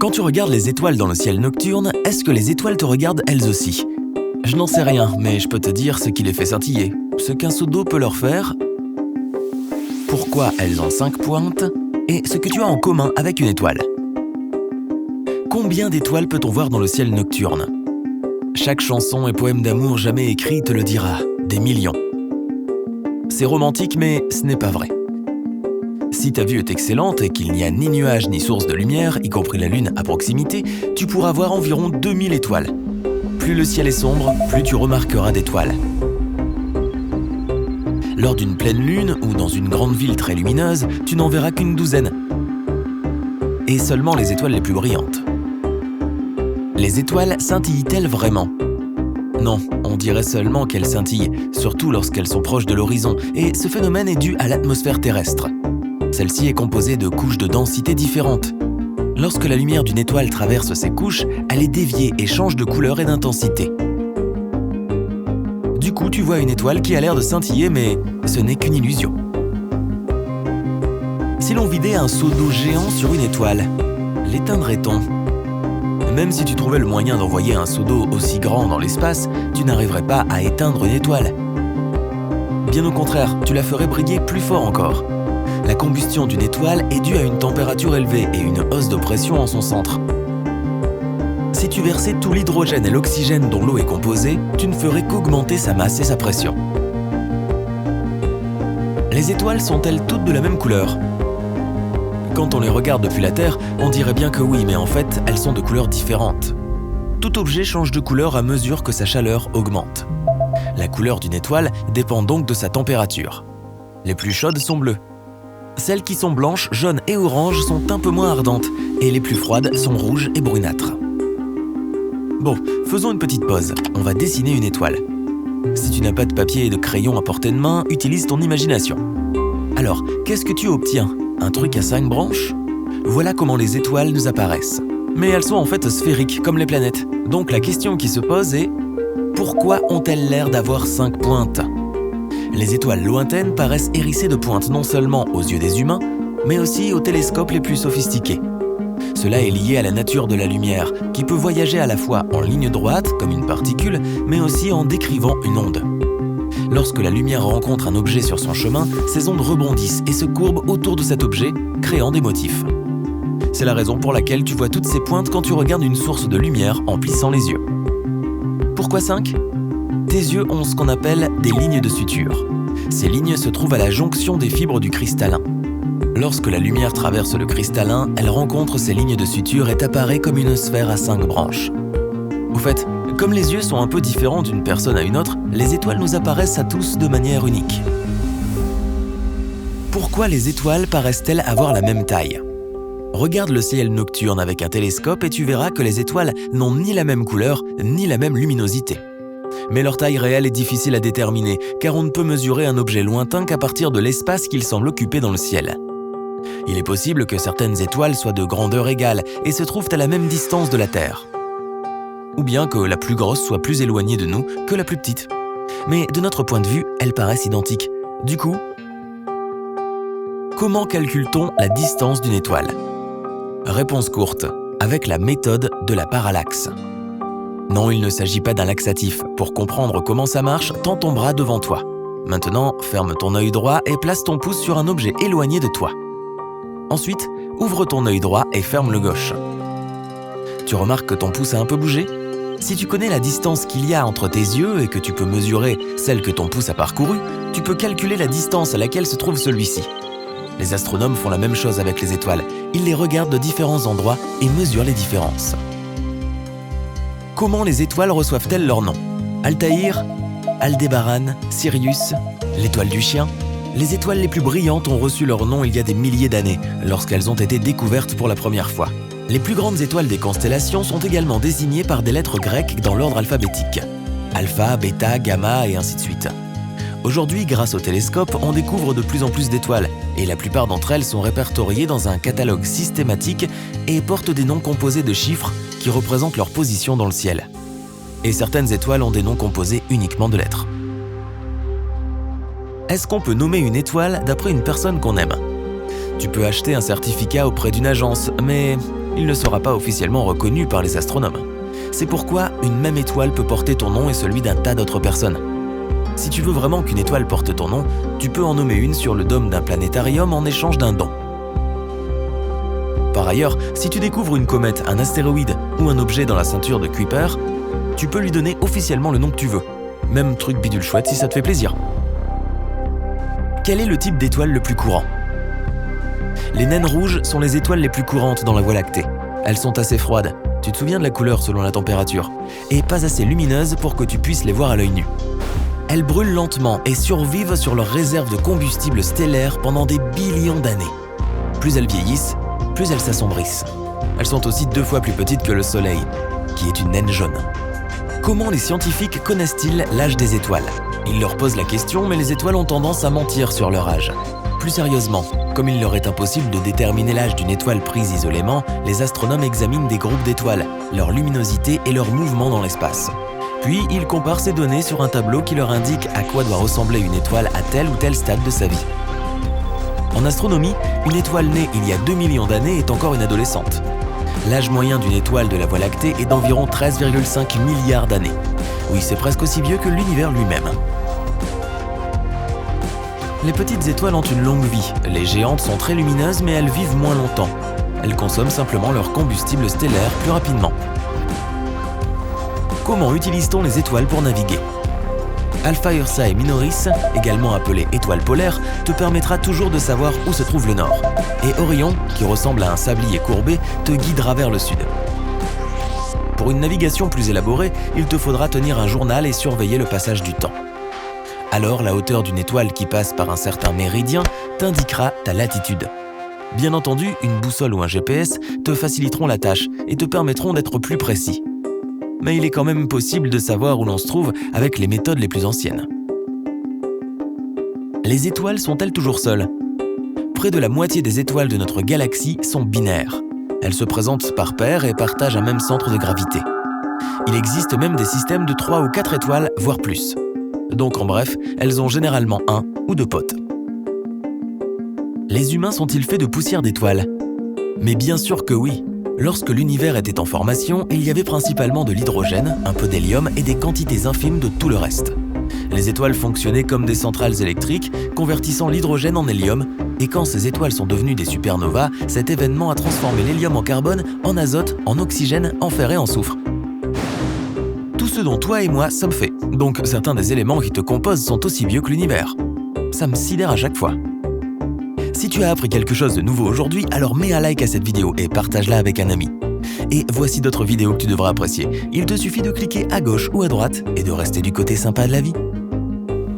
Quand tu regardes les étoiles dans le ciel nocturne, est-ce que les étoiles te regardent elles aussi ? Je n'en sais rien, mais je peux te dire ce qui les fait scintiller, ce qu'un seau d'eau peut leur faire, pourquoi elles ont 5 pointes, et ce que tu as en commun avec une étoile. Combien d'étoiles peut-on voir dans le ciel nocturne ? Chaque chanson et poème d'amour jamais écrit te le dira, des millions. C'est romantique, mais ce n'est pas vrai. Si ta vue est excellente et qu'il n'y a ni nuages ni source de lumière, y compris la lune à proximité, tu pourras voir environ 2000 étoiles. Plus le ciel est sombre, plus tu remarqueras d'étoiles. Lors d'une pleine lune ou dans une grande ville très lumineuse, tu n'en verras qu'une douzaine. Et seulement les étoiles les plus brillantes. Les étoiles scintillent-elles vraiment ? Non, on dirait seulement qu'elles scintillent, surtout lorsqu'elles sont proches de l'horizon, et ce phénomène est dû à l'atmosphère terrestre. Celle-ci est composée de couches de densité différentes. Lorsque la lumière d'une étoile traverse ces couches, elle est déviée et change de couleur et d'intensité. Du coup, tu vois une étoile qui a l'air de scintiller, mais ce n'est qu'une illusion. Si l'on vidait un seau d'eau géant sur une étoile, l'éteindrait-on ? Même si tu trouvais le moyen d'envoyer un seau d'eau aussi grand dans l'espace, tu n'arriverais pas à éteindre une étoile. Bien au contraire, tu la ferais briller plus fort encore. La combustion d'une étoile est due à une température élevée et une hausse de pression en son centre. Si tu versais tout l'hydrogène et l'oxygène dont l'eau est composée, tu ne ferais qu'augmenter sa masse et sa pression. Les étoiles sont-elles toutes de la même couleur ? Quand on les regarde depuis la Terre, on dirait bien que oui, mais en fait, elles sont de couleurs différentes. Tout objet change de couleur à mesure que sa chaleur augmente. La couleur d'une étoile dépend donc de sa température. Les plus chaudes sont bleues. Celles qui sont blanches, jaunes et oranges sont un peu moins ardentes, et les plus froides sont rouges et brunâtres. Bon, faisons une petite pause, on va dessiner une étoile. Si tu n'as pas de papier et de crayon à portée de main, utilise ton imagination. Alors, qu'est-ce que tu obtiens ? Un truc à 5 branches ? Voilà comment les étoiles nous apparaissent. Mais elles sont en fait sphériques, comme les planètes. Donc la question qui se pose est « Pourquoi ont-elles l'air d'avoir 5 pointes ?» Les étoiles lointaines paraissent hérissées de pointes non seulement aux yeux des humains, mais aussi aux télescopes les plus sophistiqués. Cela est lié à la nature de la lumière, qui peut voyager à la fois en ligne droite, comme une particule, mais aussi en décrivant une onde. Lorsque la lumière rencontre un objet sur son chemin, ces ondes rebondissent et se courbent autour de cet objet, créant des motifs. C'est la raison pour laquelle tu vois toutes ces pointes quand tu regardes une source de lumière en plissant les yeux. Pourquoi 5 ? Tes yeux ont ce qu'on appelle des lignes de suture. Ces lignes se trouvent à la jonction des fibres du cristallin. Lorsque la lumière traverse le cristallin, elle rencontre ces lignes de suture et apparaît comme une sphère à 5 branches. Au fait, comme les yeux sont un peu différents d'une personne à une autre, les étoiles nous apparaissent à tous de manière unique. Pourquoi les étoiles paraissent-elles avoir la même taille ? Regarde le ciel nocturne avec un télescope et tu verras que les étoiles n'ont ni la même couleur, ni la même luminosité. Mais leur taille réelle est difficile à déterminer, car on ne peut mesurer un objet lointain qu'à partir de l'espace qu'il semble occuper dans le ciel. Il est possible que certaines étoiles soient de grandeur égale et se trouvent à la même distance de la Terre. Ou bien que la plus grosse soit plus éloignée de nous que la plus petite. Mais de notre point de vue, elles paraissent identiques. Du coup, comment calcule-t-on la distance d'une étoile ? Réponse courte, avec la méthode de la parallaxe. Non, il ne s'agit pas d'un laxatif. Pour comprendre comment ça marche, tends ton bras devant toi. Maintenant, ferme ton œil droit et place ton pouce sur un objet éloigné de toi. Ensuite, ouvre ton œil droit et ferme le gauche. Tu remarques que ton pouce a un peu bougé ? Si tu connais la distance qu'il y a entre tes yeux et que tu peux mesurer celle que ton pouce a parcourue, tu peux calculer la distance à laquelle se trouve celui-ci. Les astronomes font la même chose avec les étoiles. Ils les regardent de différents endroits et mesurent les différences. Comment les étoiles reçoivent-elles leur nom ? Altaïr, Aldébaran, Sirius, l'étoile du chien. Les étoiles les plus brillantes ont reçu leur nom il y a des milliers d'années, lorsqu'elles ont été découvertes pour la première fois. Les plus grandes étoiles des constellations sont également désignées par des lettres grecques dans l'ordre alphabétique. Alpha, bêta, gamma et ainsi de suite. Aujourd'hui, grâce au télescope, on découvre de plus en plus d'étoiles, et la plupart d'entre elles sont répertoriées dans un catalogue systématique et portent des noms composés de chiffres qui représentent leur position dans le ciel. Et certaines étoiles ont des noms composés uniquement de lettres. Est-ce qu'on peut nommer une étoile d'après une personne qu'on aime ? Tu peux acheter un certificat auprès d'une agence, mais il ne sera pas officiellement reconnu par les astronomes. C'est pourquoi une même étoile peut porter ton nom et celui d'un tas d'autres personnes. Si tu veux vraiment qu'une étoile porte ton nom, tu peux en nommer une sur le dôme d'un planétarium en échange d'un don. Par ailleurs, si tu découvres une comète, un astéroïde ou un objet dans la ceinture de Kuiper, tu peux lui donner officiellement le nom que tu veux. Même truc bidule chouette si ça te fait plaisir. Quel est le type d'étoile le plus courant ? Les naines rouges sont les étoiles les plus courantes dans la Voie lactée. Elles sont assez froides, tu te souviens de la couleur selon la température, et pas assez lumineuses pour que tu puisses les voir à l'œil nu. Elles brûlent lentement et survivent sur leurs réserves de combustible stellaire pendant des billions d'années. Plus elles vieillissent, plus elles s'assombrissent. Elles sont aussi 2 fois plus petites que le Soleil, qui est une naine jaune. Comment les scientifiques connaissent-ils l'âge des étoiles ? Ils leur posent la question, mais les étoiles ont tendance à mentir sur leur âge. Plus sérieusement, comme il leur est impossible de déterminer l'âge d'une étoile prise isolément, les astronomes examinent des groupes d'étoiles, leur luminosité et leur mouvement dans l'espace. Puis, ils comparent ces données sur un tableau qui leur indique à quoi doit ressembler une étoile à tel ou tel stade de sa vie. En astronomie, une étoile née il y a 2 millions d'années est encore une adolescente. L'âge moyen d'une étoile de la Voie lactée est d'environ 13,5 milliards d'années. Oui, c'est presque aussi vieux que l'univers lui-même. Les petites étoiles ont une longue vie. Les géantes sont très lumineuses, mais elles vivent moins longtemps. Elles consomment simplement leur combustible stellaire plus rapidement. Comment utilise-t-on les étoiles pour naviguer ? Alpha Ursae Minoris, également appelée étoile polaire, te permettra toujours de savoir où se trouve le nord. Et Orion, qui ressemble à un sablier courbé, te guidera vers le sud. Pour une navigation plus élaborée, il te faudra tenir un journal et surveiller le passage du temps. Alors, la hauteur d'une étoile qui passe par un certain méridien t'indiquera ta latitude. Bien entendu, une boussole ou un GPS te faciliteront la tâche et te permettront d'être plus précis. Mais il est quand même possible de savoir où l'on se trouve avec les méthodes les plus anciennes. Les étoiles sont-elles toujours seules ? Près de la moitié des étoiles de notre galaxie sont binaires. Elles se présentent par paires et partagent un même centre de gravité. Il existe même des systèmes de 3 ou 4 étoiles, voire plus. Donc en bref, elles ont généralement 1 ou 2 potes. Les humains sont-ils faits de poussière d'étoiles ? Mais bien sûr que oui. Lorsque l'univers était en formation, il y avait principalement de l'hydrogène, un peu d'hélium et des quantités infimes de tout le reste. Les étoiles fonctionnaient comme des centrales électriques, convertissant l'hydrogène en hélium, et quand ces étoiles sont devenues des supernovas, cet événement a transformé l'hélium en carbone, en azote, en oxygène, en fer et en soufre. Tout ce dont toi et moi sommes faits, donc certains des éléments qui te composent sont aussi vieux que l'univers. Ça me sidère à chaque fois. Si tu as appris quelque chose de nouveau aujourd'hui, alors mets un like à cette vidéo et partage-la avec un ami. Et voici d'autres vidéos que tu devras apprécier. Il te suffit de cliquer à gauche ou à droite et de rester du côté sympa de la vie.